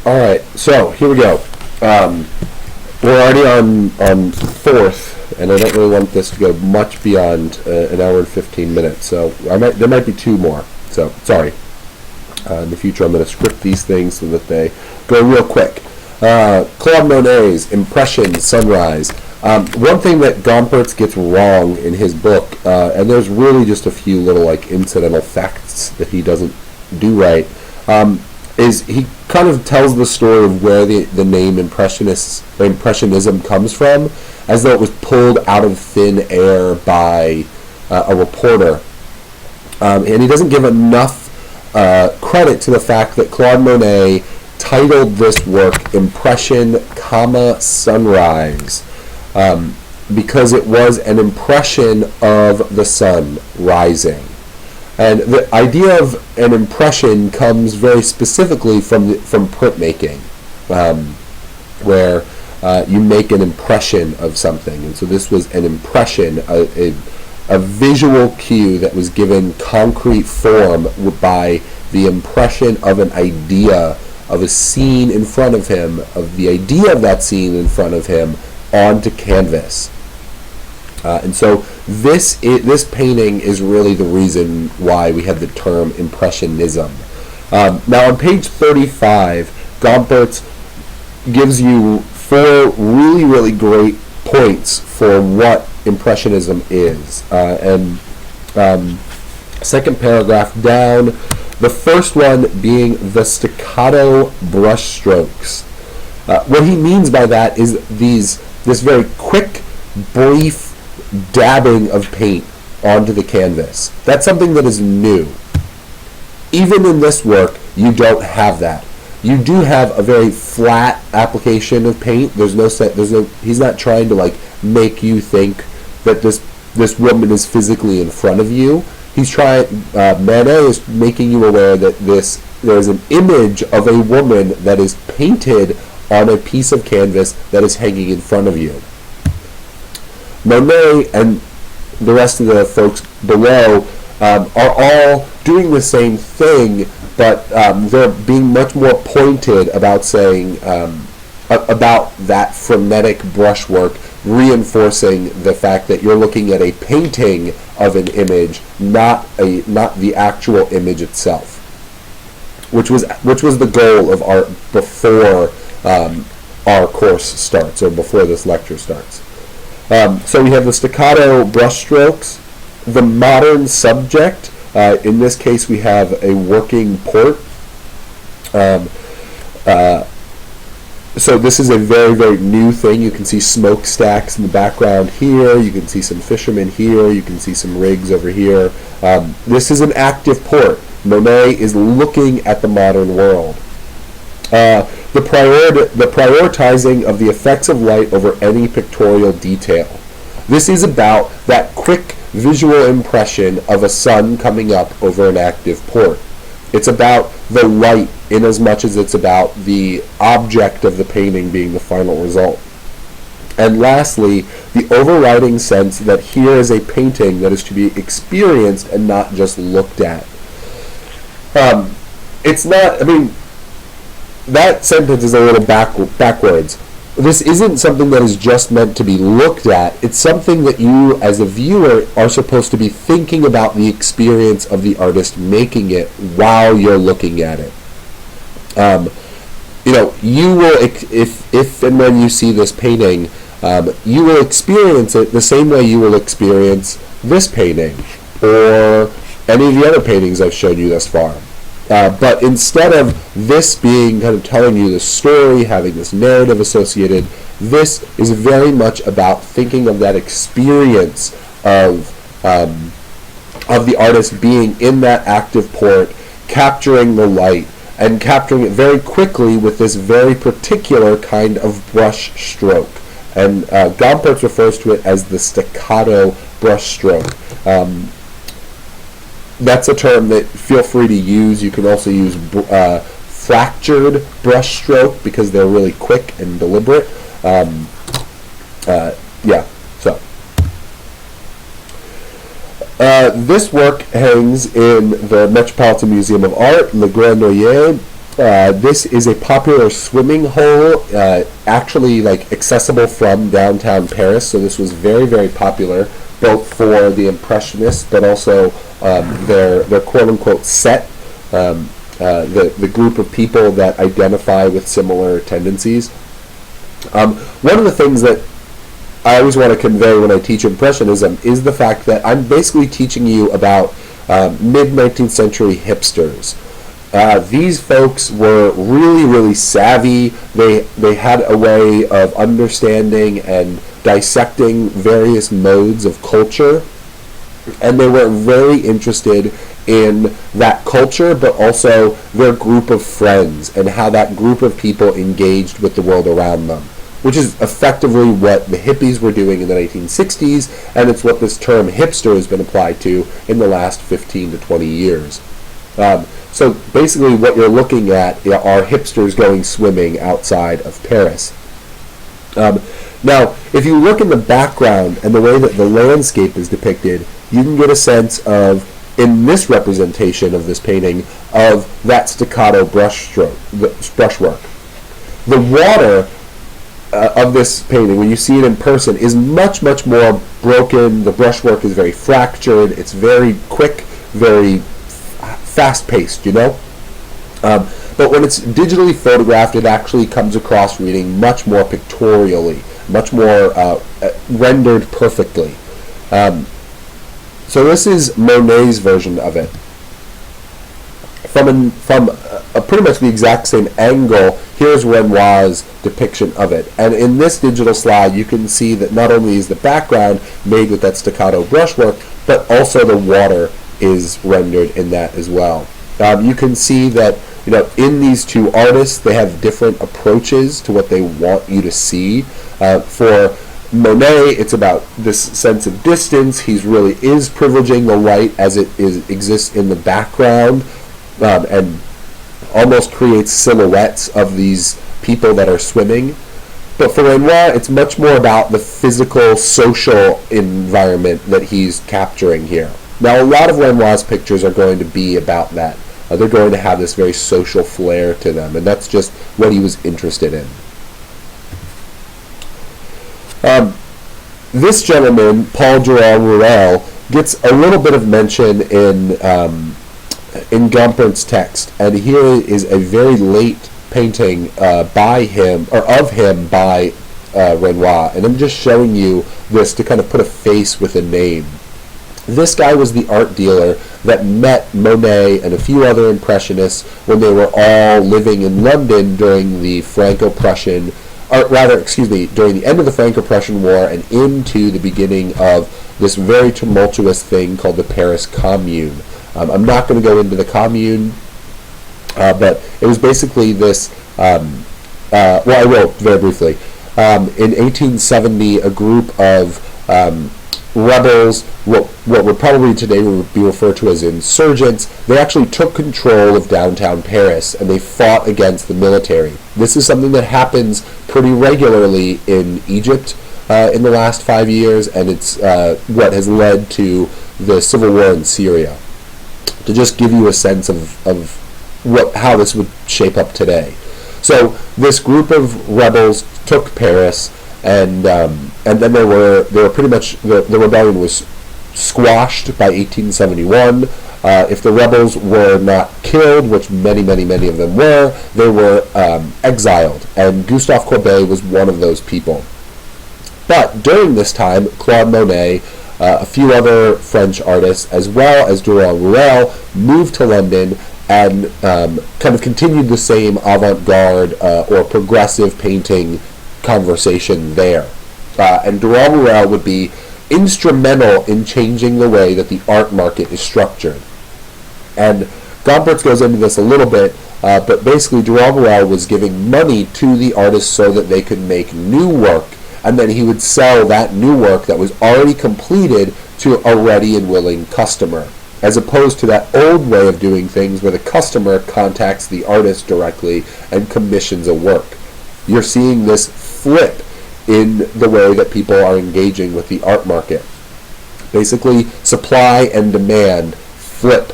All right, so here we go. We're already on fourth, and I don't really want this to go much beyond an hour and 15 minutes. So there might be two more. So sorry. In the future, I'm going to script these things so that they go real quick. Claude Monet's Impression Sunrise. One thing that Gompertz gets wrong in his book, and there's really just a few little like incidental facts that he doesn't do right, is he kind of tells the story of where the name Impressionism comes from, as though it was pulled out of thin air by a reporter. And he doesn't give enough credit to the fact that Claude Monet titled this work Impression, Sunrise, because it was an impression of the sun rising. And the idea of an impression comes very specifically from printmaking, where you make an impression of something. And so this was an impression, a visual cue that was given concrete form by the impression of an idea, of a scene in front of him, of the idea of that scene in front of him onto canvas. And so this painting is really the reason why we have the term Impressionism. Now on page 35, Gompertz gives you four really, really great points for what Impressionism is. Second paragraph down, the first one being the staccato brushstrokes. What he means by that is this very quick, brief dabbing of paint onto the canvas. That's something that is new. Even in this work, you don't have that. You do have a very flat application of paint. He's not trying to like make you think that this woman is physically in front of you. Manet is making you aware that there's an image of a woman that is painted on a piece of canvas that is hanging in front of you. Monet and the rest of the folks below are all doing the same thing, but they're being much more pointed about saying about that frenetic brushwork, reinforcing the fact that you're looking at a painting of an image, not the actual image itself, which was the goal of art before our course starts, or before this lecture starts. So we have the staccato brushstrokes, the modern subject. In this case, we have a working port. So this is a very, very new thing. You can see smokestacks in the background here. You can see some fishermen here. You can see some rigs over here. This is an active port. Monet is looking at the modern world. The prioritizing of the effects of light over any pictorial detail. This is about that quick visual impression of a sun coming up over an active port. It's about the light in as much as it's about the object of the painting being the final result. And lastly, the overriding sense that here is a painting that is to be experienced and not just looked at. That sentence is a little backwards. This isn't something that is just meant to be looked at. It's something that you, as a viewer, are supposed to be thinking about the experience of the artist making it while you're looking at it. You will, if and when you see this painting, you will experience it the same way you will experience this painting or any of the other paintings I've shown you thus far. But instead of this being kind of telling you the story, having this narrative associated, this is very much about thinking of that experience of the artist being in that active port, capturing the light, and capturing it very quickly with this very particular kind of brush stroke. And Gompertz refers to it as the staccato brush stroke. That's a term that feel free to use. You can also use fractured brush stroke because they're really quick and deliberate. This work hangs in the Metropolitan Museum of Art, Le Grand Noyer. This is a popular swimming hole, actually like accessible from downtown Paris. So this was very, very popular, both for the Impressionists, but also their quote unquote set, the group of people that identify with similar tendencies. One of the things that I always want to convey when I teach Impressionism is the fact that I'm basically teaching you about mid-19th century hipsters. These folks were really, really savvy. They had a way of understanding and dissecting various modes of culture, and they were very interested in that culture, but also their group of friends and how that group of people engaged with the world around them, which is effectively what the hippies were doing in the 1960s, and it's what this term hipster has been applied to in the last 15 to 20 years. So basically what you're looking at are hipsters going swimming outside of Paris. Now, if you look in the background and the way that the landscape is depicted, you can get a sense of, in this representation of this painting, of that staccato brushwork. The water of this painting, when you see it in person, is much, much more broken. The brushwork is very fractured. It's very quick, very fast-paced, you know? But when it's digitally photographed, it actually comes across reading much more pictorially, much more rendered perfectly. So this is Monet's version of it. From pretty much the exact same angle, here's Renoir's depiction of it. And in this digital slide, you can see that not only is the background made with that staccato brushwork, but also the water is rendered in that as well. You can see that, you know, in these two artists, they have different approaches to what they want you to see. For Monet, it's about this sense of distance. He really is privileging the light as it exists in the background, and almost creates silhouettes of these people that are swimming. But for Renoir, it's much more about the physical, social environment that he's capturing here. Now, a lot of Renoir's pictures are going to be about that. They're going to have this very social flair to them, and that's just what he was interested in. This gentleman, Paul Durand-Ruel, gets a little bit of mention in Gompert's text, and here is a very late painting by him, or of him by Renoir, and I'm just showing you this to kind of put a face with a name. This guy was the art dealer that met Monet and a few other Impressionists when they were all living in London during the Franco-Prussian, or rather, excuse me, during the end of the Franco-Prussian War and into the beginning of this very tumultuous thing called the Paris Commune. I'm not going to go into the Commune, but it was basically this, well, I will very briefly. In 1870, a group of rebels, what would probably today would be referred to as insurgents, they actually took control of downtown Paris and they fought against the military. This is something that happens pretty regularly in Egypt in the last 5 years, and it's what has led to the civil war in Syria. To just give you a sense of how this would shape up today. So this group of rebels took Paris, and then they were pretty much, the rebellion was squashed by 1871. If the rebels were not killed, which many of them were, they were exiled, and Gustave Courbet was one of those people. But during this time, Claude Monet, a few other French artists, as well as Durand-Ruel, moved to London and kind of continued the same avant-garde or progressive painting conversation there. And Durand-Ruel would be instrumental in changing the way that the art market is structured. And Gompertz goes into this a little bit, but basically Durand-Ruel was giving money to the artists so that they could make new work, and then he would sell that new work that was already completed to a ready and willing customer, as opposed to that old way of doing things where the customer contacts the artist directly and commissions a work. You're seeing this flip in the way that people are engaging with the art market. Basically, supply and demand flip,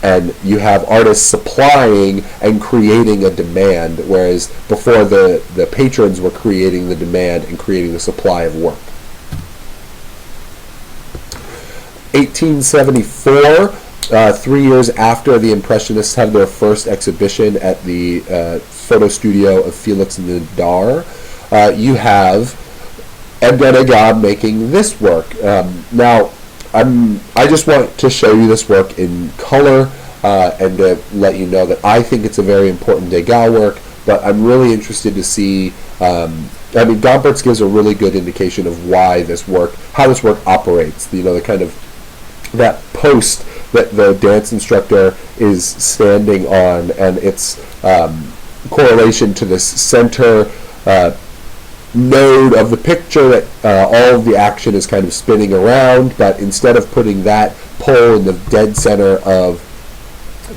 and you have artists supplying and creating a demand, whereas before the patrons were creating the demand and creating the supply of work. 1874, 3 years after the Impressionists had their first exhibition at the photo studio of Felix Nadar, you have Edgar Degas making this work. Now, I just want to show you this work in color and to let you know that I think it's a very important Degas work, but I'm really interested to see, Gompertz gives a really good indication of how this work operates, the kind of that post that the dance instructor is standing on, and its correlation to this center node of the picture that all of the action is kind of spinning around, but instead of putting that pole in the dead center of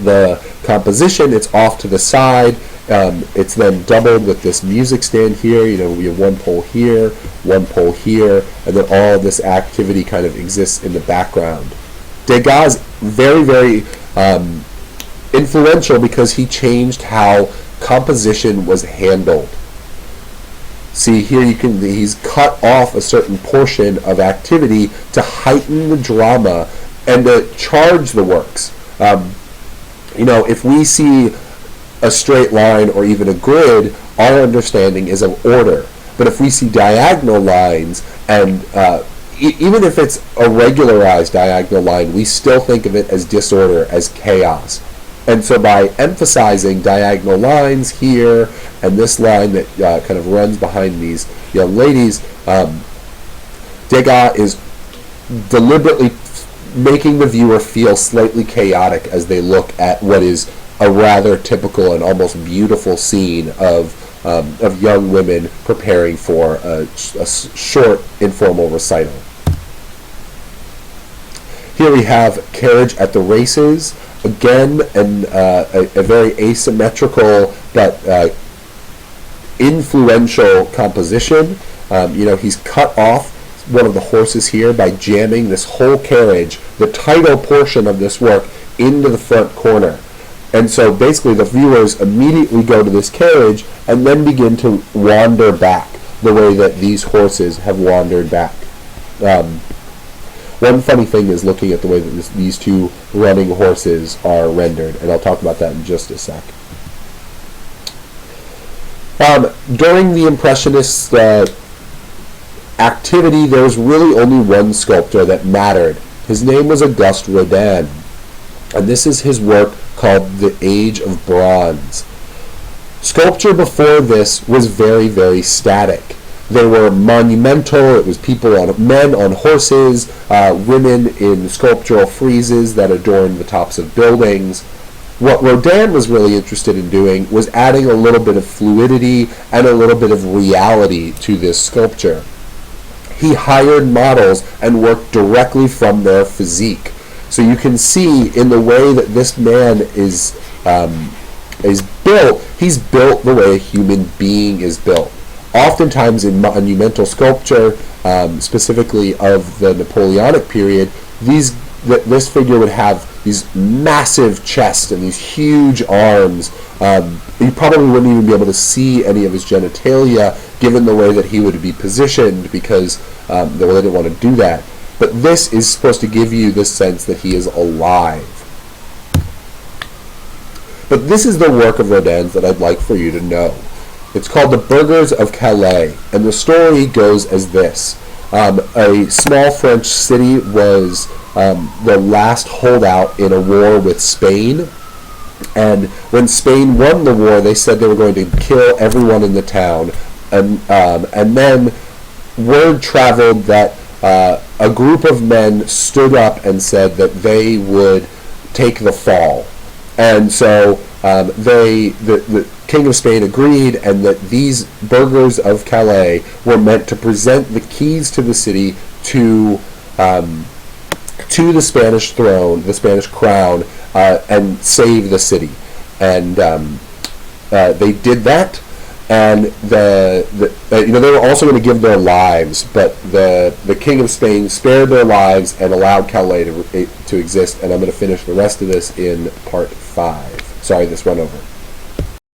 the composition, it's off to the side. It's then doubled with this music stand here. We have one pole here, and then all of this activity kind of exists in the background. Degas is very, very influential because he changed how composition was handled. See, here he's cut off a certain portion of activity to heighten the drama and to charge the works. If we see a straight line or even a grid, our understanding is of order. But if we see diagonal lines, and even if it's a regularized diagonal line, we still think of it as disorder, as chaos. And so by emphasizing diagonal lines here and this line that kind of runs behind these young ladies, Degas is deliberately making the viewer feel slightly chaotic as they look at what is a rather typical and almost beautiful scene of young women preparing for a short informal recital. Here we have Carriage at the Races, again, and a very asymmetrical but influential composition. He's cut off one of the horses here by jamming this whole carriage, the title portion of this work, into the front corner. And so basically the viewers immediately go to this carriage and then begin to wander back the way that these horses have wandered back. One funny thing is looking at the way that these two running horses are rendered, and I'll talk about that in just a sec. During the Impressionist activity, there was really only one sculptor that mattered. His name was Auguste Rodin, and this is his work called The Age of Bronze. Sculpture before this was very, very static. They were monumental. It was men on horses, women in sculptural friezes that adorned the tops of buildings. What Rodin was really interested in doing was adding a little bit of fluidity and a little bit of reality to this sculpture. He hired models and worked directly from their physique. So you can see in the way that this man is built, he's built the way a human being is built. Oftentimes in monumental sculpture, specifically of the Napoleonic period, this figure would have these massive chests and these huge arms. You probably wouldn't even be able to see any of his genitalia given the way that he would be positioned, because they didn't want to do that. But this is supposed to give you this sense that he is alive. But this is the work of Rodin's that I'd like for you to know. It's called The Burghers of Calais, and the story goes as this. A small French city was the last holdout in a war with Spain, and when Spain won the war, they said they were going to kill everyone in the town, and then word traveled that a group of men stood up and said that they would take the fall. And so the King of Spain agreed, and that these burghers of Calais were meant to present the keys to the city to the Spanish throne, the Spanish crown, and save the city. And they did that, and they were also going to give their lives, but the King of Spain spared their lives and allowed Calais to exist. And I'm going to finish the rest of this in part 5. Sorry, this went over.